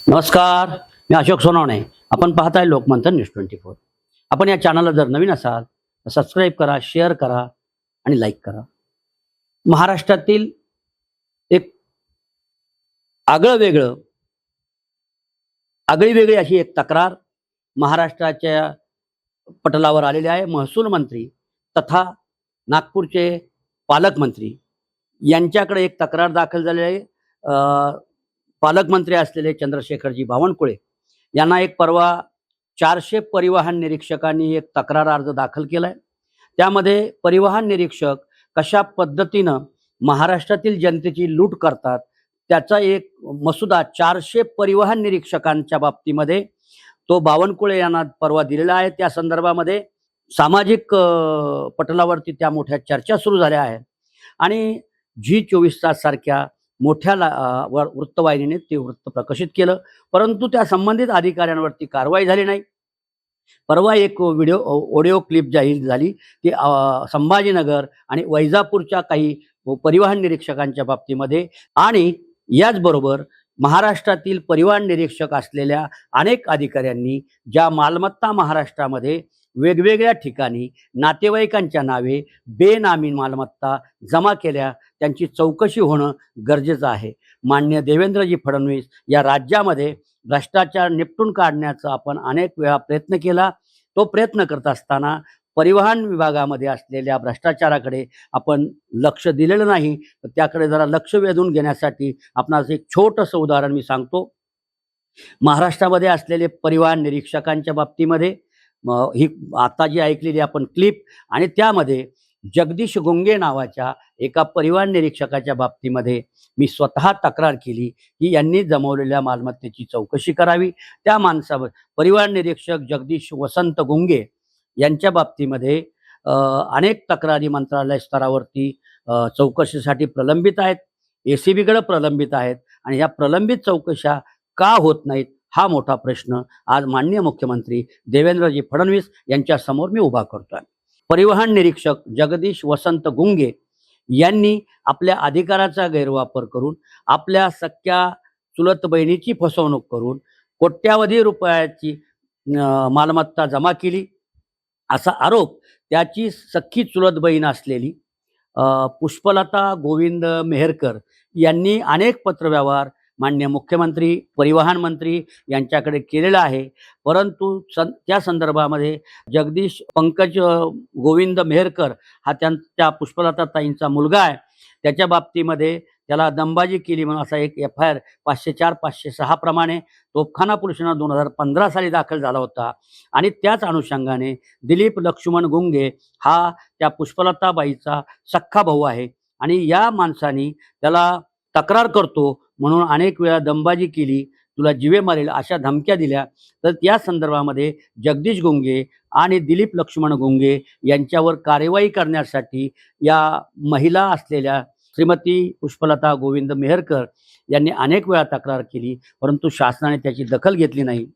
नमस्कार, मी अशोक सोनवणे. आपण पाहताय लोकमंथन न्यूज 24. आपण या चॅनलला जर नवीन असाल तर सबस्क्राईब करा, शेअर करा आणि लाईक करा. महाराष्ट्रातील एक आगळी वेगळी अशी एक तक्रार महाराष्ट्राच्या पटलावर आलेली आहे. महसूल मंत्री तथा नागपूरचे पालकमंत्री यांच्याकडे एक तक्रार दाखल झालेली आहे. पालकमंत्री असलेले चंद्रशेखरजी बावनकुळे यांना एक परवा 400 परिवहन निरीक्षकांनी एक तक्रार अर्ज दाखल केलाय. त्यामध्ये परिवहन निरीक्षक कशा पद्धतीनं महाराष्ट्रातील जनतेची लूट करतात त्याचा एक मसुदा 400 परिवहन निरीक्षकांच्या बाबतीमध्ये तो बावनकुळे यांना परवा दिलेला आहे. त्या संदर्भामध्ये सामाजिक पटलावरती त्या मोठ्या चर्चा सुरू झाल्या आहेत आणि G24 सारख्या मोठ्या वृत्तवाहिनीने ते वृत्त प्रकाशित केलं, परंतु त्या संबंधित अधिकाऱ्यांवरती कारवाई झाली नाही. परवा एक ऑडिओ क्लिप जाहीर झाली की संभाजीनगर आणि वैजापूरच्या काही परिवहन निरीक्षकांच्या बाबतीमध्ये आणि याचबरोबर महाराष्ट्रातील परिवहन निरीक्षक असलेल्या अनेक अधिकाऱ्यांनी ज्या मालमत्ता महाराष्ट्रामध्ये वेगवेगळ्या ठिकाणी नातेवाईकांच्या नावे बेनामी मालमत्ता जमा केल्या त्यांची चौकशी होणं गरजेचं आहे. माननीय देवेंद्रजी फडणवीस या राज्यामध्ये भ्रष्टाचार निपटून काढण्याचा आपण अनेक वेळा प्रयत्न केला. तो प्रयत्न करत असताना परिवहन विभागामध्ये असलेल्या भ्रष्टाचाराकडे आपण लक्ष दिलेलं नाही. त्याकडे जरा लक्ष वेधून घेण्यासाठी आपणास एक छोटंसं उदाहरण मी सांगतो. महाराष्ट्रामध्ये असलेले परिवहन निरीक्षकांच्या बाबतीमध्ये ही आता जी ऐकलेली आपण क्लिप आणि त्यामध्ये जगदीश गुंगे नावाच्या एका परिवहन निरीक्षकाच्या बाबतीमध्ये मी स्वतः तक्रार केली की यांनी जमवलेल्या मालमत्तेची चौकशी करावी. त्या माणसावर परिवहन निरीक्षक जगदीश वसंत गुंगे यांच्या बाबतीमध्ये अनेक तक्रारी मंत्रालय स्तरावरती चौकशीसाठी प्रलंबित आहेत, ACBकडे प्रलंबित आहेत आणि या प्रलंबित चौकशा का होत नाहीत हा मोठा प्रश्न आज माननीय मुख्यमंत्री देवेंद्रजी फडणवीस यांच्या समोर मी उभा करतोय. परिवहन निरीक्षक जगदीश वसंत गुंगे यांनी आपल्या अधिकाराचा गैरवापर करून आपल्या सख्या चुलत बहिणीची फसवणूक करून कोट्यावधी रुपयाची मालमत्ता जमा केली असा आरोप त्याची सख्खी चुलत बहीण असलेली पुष्पलता गोविंद मेहरकर यांनी अनेक पत्रव्यवहार माननीय मुख्यमंत्री परिवहन मंत्री यांच्याकडे केलेला आहे. परंतु त्या संदर्भामध्ये जगदीश पंकज गोविंद मेहरकर हा त्या पुष्पलता ताईंचा मुलगा आहे. त्याच्या बाबतीमध्ये त्याला दंबाजी केली म्हणून असा एक FIR 504-506 प्रमाणे तोफखाना पोलीस ठाण्यात 2015 साली दाखल झाला होता आणि त्याच अनुषंगाने दिलीप लक्ष्मण गुंगे हा त्या पुष्पलताबाईचा सख्खा भाऊ आहे आणि या माणसाने त्याला तक्रार करतो म्हणून अनेक वेळा दंबाजी केली, तुला जीवे मारेल अशा धमक्या दिल्या. तर त्या संदर्भामध्ये जगदीश गुंगे आणि दिलीप लक्ष्मण गुंगे यांच्यावर कार्यवाही करण्यासाठी या महिला असलेल्या श्रीमती पुष्पलता गोविंद मेहरकर यांनी अनेक वेळा तक्रार केली, परंतु शासनाने त्याची दखल घेतली नाही.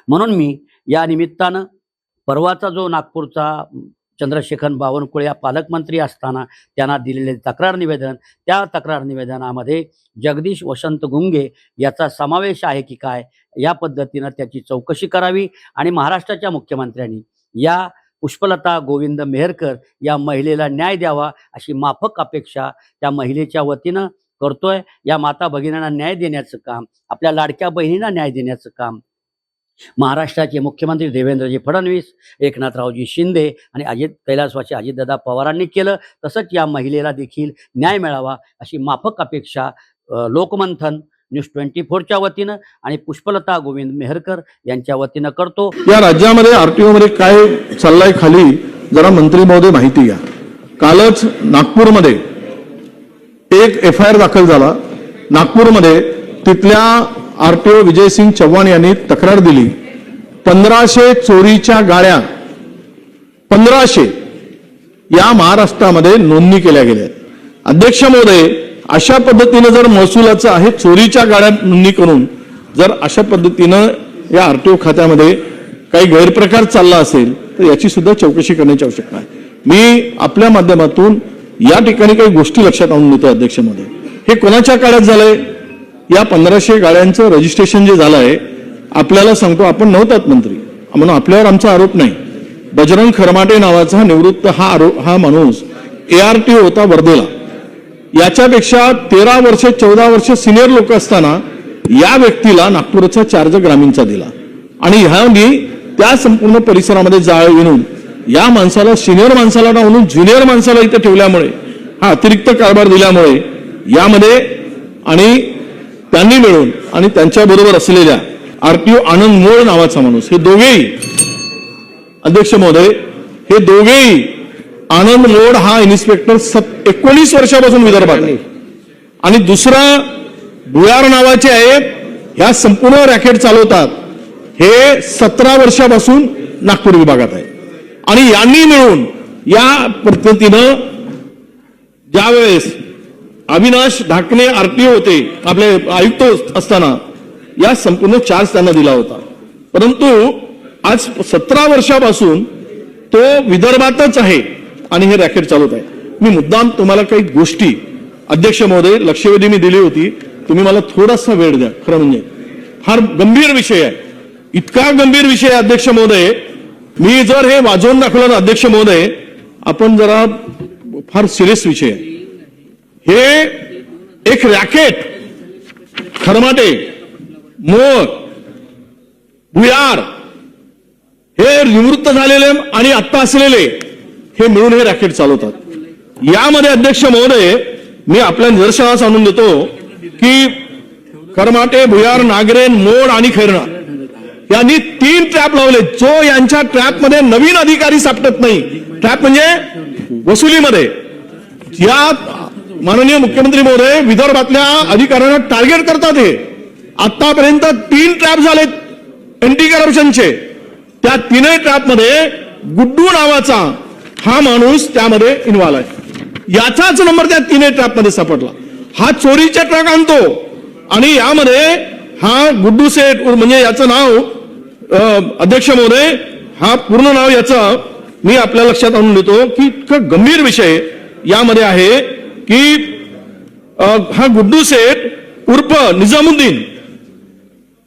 म्हणून मी या निमित्तानं परवाचा जो नागपूरचा चंद्रशेखर बावनकुळे पालकमंत्री असताना त्यांना दिलेले तक्रार निवेदन, त्या तक्रार निवेदनामध्ये जगदीश वसंत गुंगे याचा समावेश आहे की काय या पद्धतीनं त्याची चौकशी करावी आणि महाराष्ट्राच्या मुख्यमंत्र्यांनी या पुष्पलता गोविंद मेहरकर या महिलेला न्याय द्यावा अशी माफक अपेक्षा त्या महिलेच्या वतीनं करतोय. या माता भगिनींना न्याय देण्याचं काम, आपल्या लाडक्या बहिणींना न्याय देण्याचं काम महाराष्ट्राचे मुख्यमंत्री देवेंद्रजी फडणवीस, एकनाथरावजी शिंदे आणि कैलासवासी अजितदादा पवारांनी केलं. तसंच या महिलेला देखील न्याय मिळावा अशी माफक अपेक्षा लोकमंथन न्यूज 24च्या वतीनं आणि पुष्पलता गोविंद मेहरकर यांच्या वतीनं करतो. या राज्यामध्ये RTO मध्ये काय चाललंय खाली जरा मंत्री महोदय माहिती घ्या. कालच नागपूरमध्ये एक FIR दाखल झाला. नागपूरमध्ये तिथल्या RTO विजयसिंग चव्हाण यांनी तक्रार दिली 1500 चोरीच्या गाड्या 1500 या महाराष्ट्रामध्ये नोंदणी केल्या गेल्या. अध्यक्ष महोदय, अशा पद्धतीनं जर महसुलाचं आहे चोरीच्या गाड्या नोंदणी करून जर अशा पद्धतीनं या RTO खात्यामध्ये काही गैरप्रकार चालला असेल तर याची सुद्धा चौकशी करण्याची आवश्यकता आहे. मी आपल्या माध्यमातून या ठिकाणी काही गोष्टी लक्षात आणून देतो. अध्यक्ष महोदय, हे कोणाच्या काळात झालंय? या 1500 गाड्यांचं रजिस्ट्रेशन जे झालं आहे, आपल्याला सांगतो आपण नव्हतात मंत्री म्हणून आपल्यावर आमचा आरोप नाही. बजरंग खरमाटे नावाचा निवृत्त हा माणूस ARTO होता वर्धेला. याच्यापेक्षा 13 वर्ष 14 वर्ष सिनियर लोक असताना या व्यक्तीला नागपूरचा चार्ज ग्रामीणचा दिला आणि ह्यांनी त्या संपूर्ण परिसरामध्ये जाळ विणून या माणसाला सिनियर माणसाला म्हणून ज्युनियर माणसाला इथे ठेवल्यामुळे हा अतिरिक्त कारभार दिल्यामुळे यामध्ये आणि त्यांनी मिळून आणि त्यांच्याबरोबर असलेल्या RTO आनंद मोळ नावाचा माणूस, हे दोघेही अध्यक्ष महोदय, हे दोघेही आनंद मोड हा इन्स्पेक्टर 19 वर्षापासून विदर्भात आहे आणि दुसरा भुयार नावाचे आहेत, ह्या संपूर्ण रॅकेट चालवतात, हे 17 वर्षापासून नागपूर विभागात आहे. आणि यांनी मिळून या पद्धतीनं ज्यावेळेस अविनाश ढाकणे RTO होते, आपले आयुक्त असताना या संपूर्ण चार्ज त्यांना दिला होता. परंतु आज 17 वर्षापासून तो विदर्भातच आहे आणि हे रॅकेट चालवत आहे. मी मुद्दाम तुम्हाला काही गोष्टी अध्यक्ष महोदय लक्षवेधी मी दिली होती, तुम्ही मला थोडासा वेळ द्या. खरं म्हणजे फार गंभीर विषय आहे, इतका गंभीर विषय आहे अध्यक्ष महोदय. मी जर हे वाजवून दाखवलं ना अध्यक्ष महोदय, आपण जरा फार सिरियस विषय आहे. हे एक रॅकेट खरमाटे, मोर, भुयार, हे निवृत्त झालेले आणि आत्ता असलेले हे मिळून हे रॅकेट चालवतात. यामध्ये अध्यक्ष महोदय मी आपल्या निदर्शनास आणून देतो की खरमाटे, भुयार, नागरेन, मोड आणि खैरना यांनी 3 ट्रॅप लावले. जो यांच्या ट्रॅपमध्ये नवीन अधिकारी सापडत नाही, ट्रॅप म्हणजे वसुलीमध्ये, या माननीय मुख्यमंत्री महोदय विदर्भातल्या अधिकाऱ्यांना टार्गेट करतात. हे आतापर्यंत 3 ट्रॅप झालेत अँटी करप्शनचे. त्या 3 ट्रॅपमध्ये गुड्डू नावाचा हा माणूस त्यामध्ये इन्व्हॉल्व आहे. याचाच नंबर त्या 3 ट्रॅपमध्ये सापडला. हा चोरीचे ट्रक आणतो आणि यामध्ये हा गुड्डू सेठ, म्हणजे याचं नाव अध्यक्ष महोदय, हा पूर्ण नाव याचं मी आपल्या लक्षात आणून देतो की इतका गंभीर विषय यामध्ये आहे की हा गुड्डू सेठ उर्फ निजामुद्दीन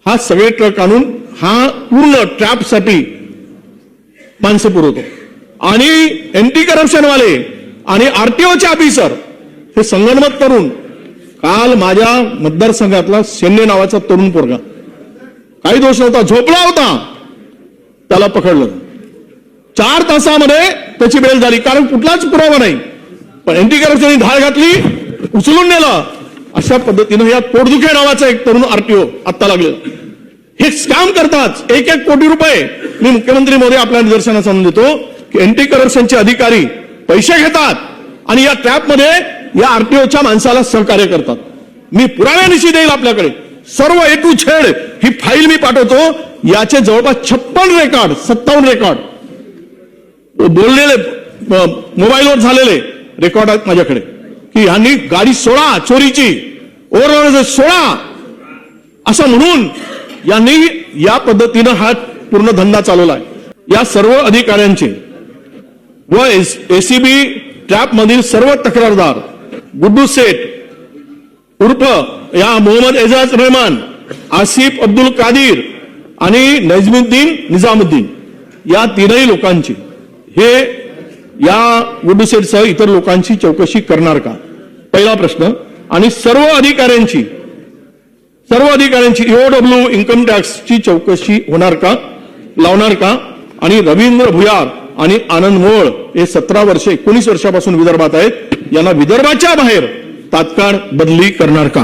हा सगळे ट्रक आणून हा पूर्ण ट्रॅपसाठी माणसं पुरवतो आणि अँटी करप्शनवाले आणि RTOचे ऑफिसर हे संगनमत करून काल माझ्या मतदारसंघातला सेन्ने नावाचा तरुण पोरगा, काही दोष नव्हता, झोपला होता, त्याला पकडलं. 4 तासामध्ये त्याची बेल झाली, कारण कुठलाच पुरावा नाही. पण अँटी करप्शनने धाड घातली, उचलून नेलं. अशा पद्धतीनं या पोटदुखे नावाचा एक तरुण RTO आत्ता लागलेला. हे स्कॅम करतात 1-1 कोटी रुपये. मी मुख्यमंत्री महोदय आपल्या निदर्शनास आणून देतो की अँटी करप्शनचे अधिकारी पैसे घेतात आणि या ट्रॅपमध्ये या RTOच्या माणसाला सहकार्य करतात. मी पुराव्यानिशी देईल आपल्याकडे सर्व A to Z ही फाईल मी पाठवतो. याचे जवळपास 56 रेकॉर्ड 57 रेकॉर्ड बोललेले मोबाईलवर झालेले रेकॉर्ड आहेत माझ्याकडे की ह्यांनी गाडी 16 चोरीची, ओव्हरऑल 16 असं म्हणून यांनी या पद्धतीनं हा पूर्ण धंदा चालवलाय. या सर्व अधिकाऱ्यांचे व ACB ट्रॅप मधील सर्व तक्रारदार गुड्डू सेठ उर्फ या मोहम्मद एजाज रहमान, आसिफ अब्दुल कादिर आणि नजमुद्दीन निजामुद्दीन या 3 लोकांची हे या गुड्डू सेठसह इतर लोकांची चौकशी करणार का, पहिला प्रश्न. आणि सर्व अधिकाऱ्यांची EOW इन्कम टॅक्सची चौकशी होणार का, लावणार का. आणि रवींद्र भुयार आणि आनंद मोळ हे 17 वर्ष 19 वर्षापासून विदर्भात आहेत, यांना विदर्भाच्या बाहेर तात्काळ बदली करणार का.